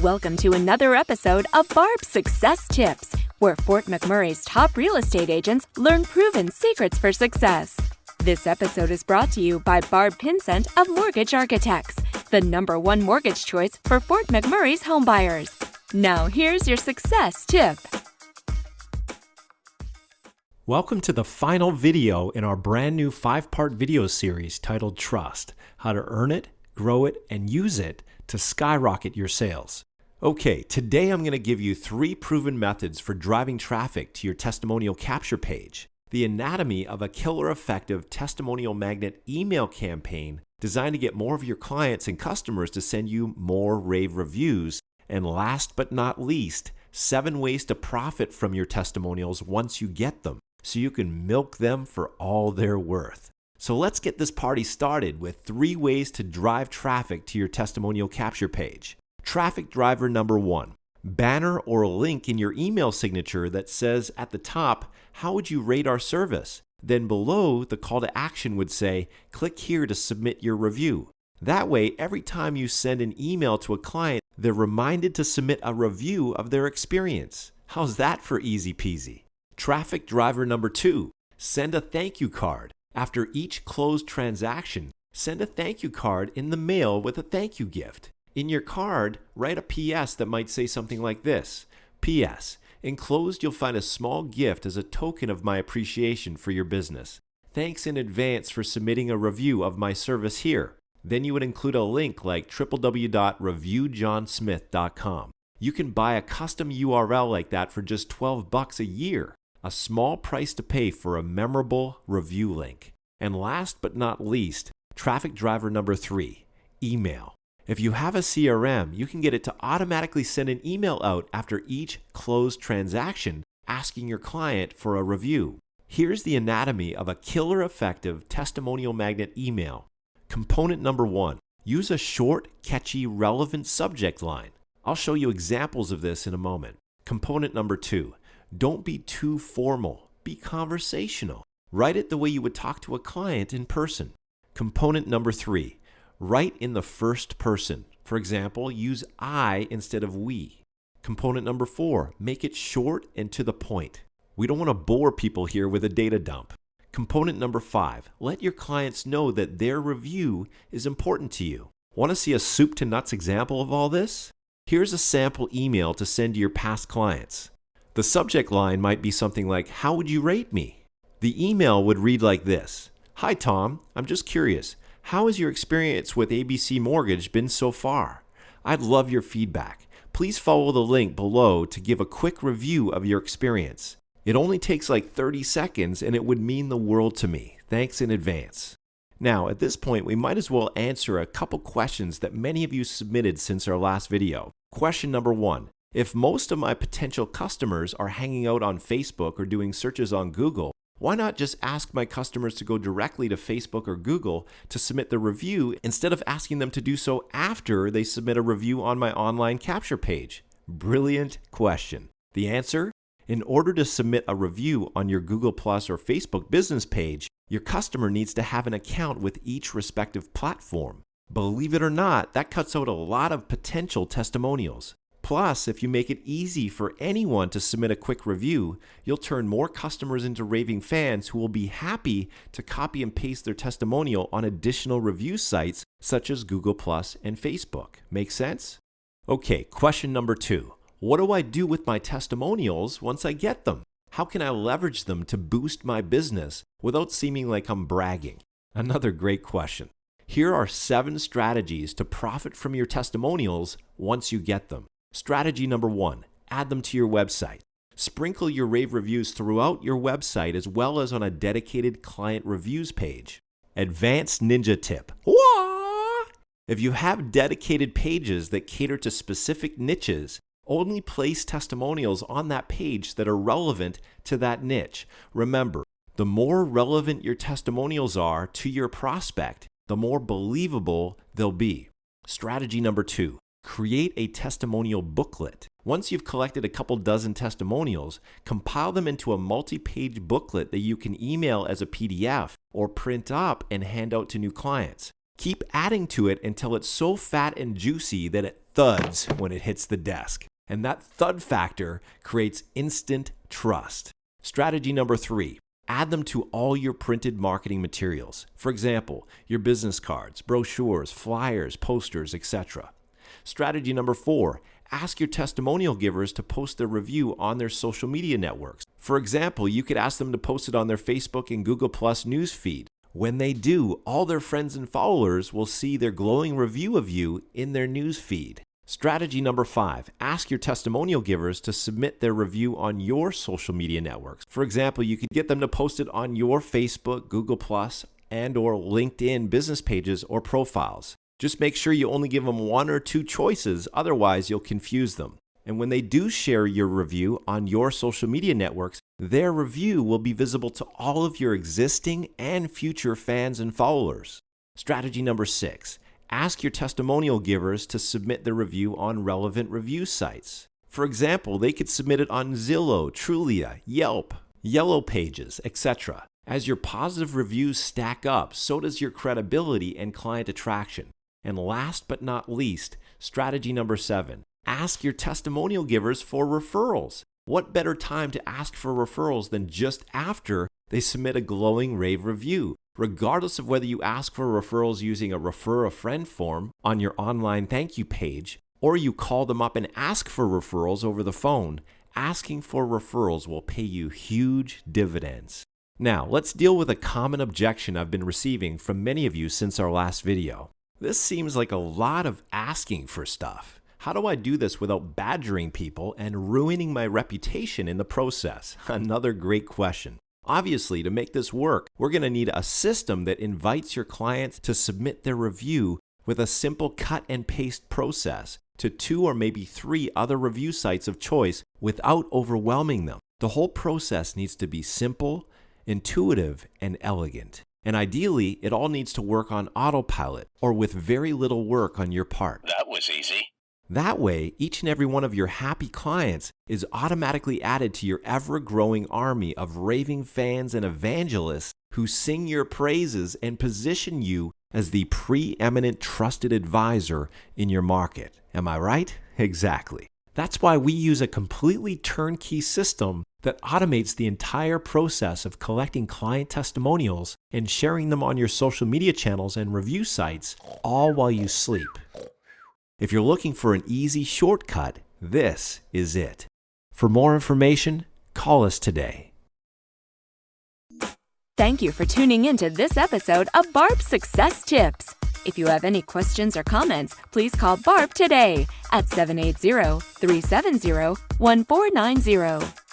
Welcome to another episode of Barb's Success Tips, where Fort McMurray's top real estate agents learn proven secrets for success. This episode is brought to you by Barb Pinsent of Mortgage Architects, the #1 mortgage choice for Fort McMurray's homebuyers. Now here's your success tip. Welcome to the final video in our brand new 5-part video series titled Trust: How to Earn It, Grow It, and Use It to Skyrocket Your Sales. Okay, today I'm going to give you 3 proven methods for driving traffic to your testimonial capture page. The anatomy of a killer effective testimonial magnet email campaign designed to get more of your clients and customers to send you more rave reviews. And last but not least, 7 ways to profit from your testimonials once you get them, so you can milk them for all they're worth. So let's get this party started with 3 ways to drive traffic to your testimonial capture page. Traffic driver number 1, banner or a link in your email signature that says at the top, "How would you rate our service?" Then below, the call to action would say, "Click here to submit your review." That way, every time you send an email to a client, they're reminded to submit a review of their experience. How's that for easy peasy? Traffic driver number 2, send a thank you card. After each closed transaction, send a thank you card in the mail with a thank you gift. In your card, write a PS that might say something like this: PS, enclosed you'll find a small gift as a token of my appreciation for your business. Thanks in advance for submitting a review of my service here. Then you would include a link like www.reviewjohnsmith.com. You can buy a custom URL like that for just $12 a year. A small price to pay for a memorable review link. And last but not least, traffic driver number 3, email. If you have a CRM, you can get it to automatically send an email out after each closed transaction asking your client for a review. Here's the anatomy of a killer effective testimonial magnet email. Component number 1, use a short, catchy, relevant subject line. I'll show you examples of this in a moment. Component number 2, don't be too formal. Be conversational. Write it the way you would talk to a client in person. Component number 3, write in the first person. For example, use I instead of we. Component number 4, make it short and to the point. We don't want to bore people here with a data dump. Component number 5, let your clients know that their review is important to you. Want to see a soup to nuts example of all this? Here's a sample email to send to your past clients. The subject line might be something like, "How would you rate me?" The email would read like this: "Hi Tom, I'm just curious. How has your experience with ABC Mortgage been so far? I'd love your feedback. Please follow the link below to give a quick review of your experience. It only takes like 30 seconds and it would mean the world to me. Thanks in advance." Now, at this point, we might as well answer a couple questions that many of you submitted since our last video. Question number 1. If most of my potential customers are hanging out on Facebook or doing searches on Google, why not just ask my customers to go directly to Facebook or Google to submit the review instead of asking them to do so after they submit a review on my online capture page? Brilliant question. The answer? In order to submit a review on your Google Plus or Facebook business page, your customer needs to have an account with each respective platform. Believe it or not, that cuts out a lot of potential testimonials. Plus, if you make it easy for anyone to submit a quick review, you'll turn more customers into raving fans who will be happy to copy and paste their testimonial on additional review sites such as Google Plus and Facebook. Make sense? Okay, question number 2. What do I do with my testimonials once I get them? How can I leverage them to boost my business without seeming like I'm bragging? Another great question. Here are 7 strategies to profit from your testimonials once you get them. Strategy number 1, add them to your website. Sprinkle your rave reviews throughout your website as well as on a dedicated client reviews page. Advanced ninja tip. Wah! If you have dedicated pages that cater to specific niches, only place testimonials on that page that are relevant to that niche. Remember, the more relevant your testimonials are to your prospect, the more believable they'll be. Strategy number 2. Create a testimonial booklet. Once you've collected a couple dozen testimonials, compile them into a multi-page booklet that you can email as a PDF or print up and hand out to new clients. Keep adding to it until it's so fat and juicy that it thuds when it hits the desk. And that thud factor creates instant trust. Strategy number 3, add them to all your printed marketing materials. For example, your business cards, brochures, flyers, posters, etc. Strategy number 4, ask your testimonial givers to post their review on their social media networks. For example, you could ask them to post it on their Facebook and Google Plus news feed. When they do, all their friends and followers will see their glowing review of you in their news feed. Strategy number 5, ask your testimonial givers to submit their review on your social media networks. For example, you could get them to post it on your Facebook, Google Plus, and or LinkedIn business pages or profiles. Just make sure you only give them 1 or 2 choices, otherwise you'll confuse them. And when they do share your review on your social media networks, their review will be visible to all of your existing and future fans and followers. Strategy number 6, ask your testimonial givers to submit the review on relevant review sites. For example, they could submit it on Zillow, Trulia, Yelp, Yellow Pages, etc. As your positive reviews stack up, so does your credibility and client attraction. And last but not least, strategy number 7, ask your testimonial givers for referrals. What better time to ask for referrals than just after they submit a glowing rave review? Regardless of whether you ask for referrals using a refer a friend form on your online thank you page, or you call them up and ask for referrals over the phone, asking for referrals will pay you huge dividends. Now, let's deal with a common objection I've been receiving from many of you since our last video. This seems like a lot of asking for stuff. How do I do this without badgering people and ruining my reputation in the process? Another great question. Obviously, to make this work, we're going to need a system that invites your clients to submit their review with a simple cut and paste process to 2 or maybe 3 other review sites of choice without overwhelming them. The whole process needs to be simple, intuitive, and elegant. And ideally, it all needs to work on autopilot or with very little work on your part. That was easy. That way, each and every one of your happy clients is automatically added to your ever-growing army of raving fans and evangelists who sing your praises and position you as the preeminent trusted advisor in your market. Am I right? Exactly. That's why we use a completely turnkey system that automates the entire process of collecting client testimonials and sharing them on your social media channels and review sites, all while you sleep. If you're looking for an easy shortcut, this is it. For more information, call us today. Thank you for tuning in to this episode of Barb Success Tips. If you have any questions or comments, please call Barb today at 780-370-1490.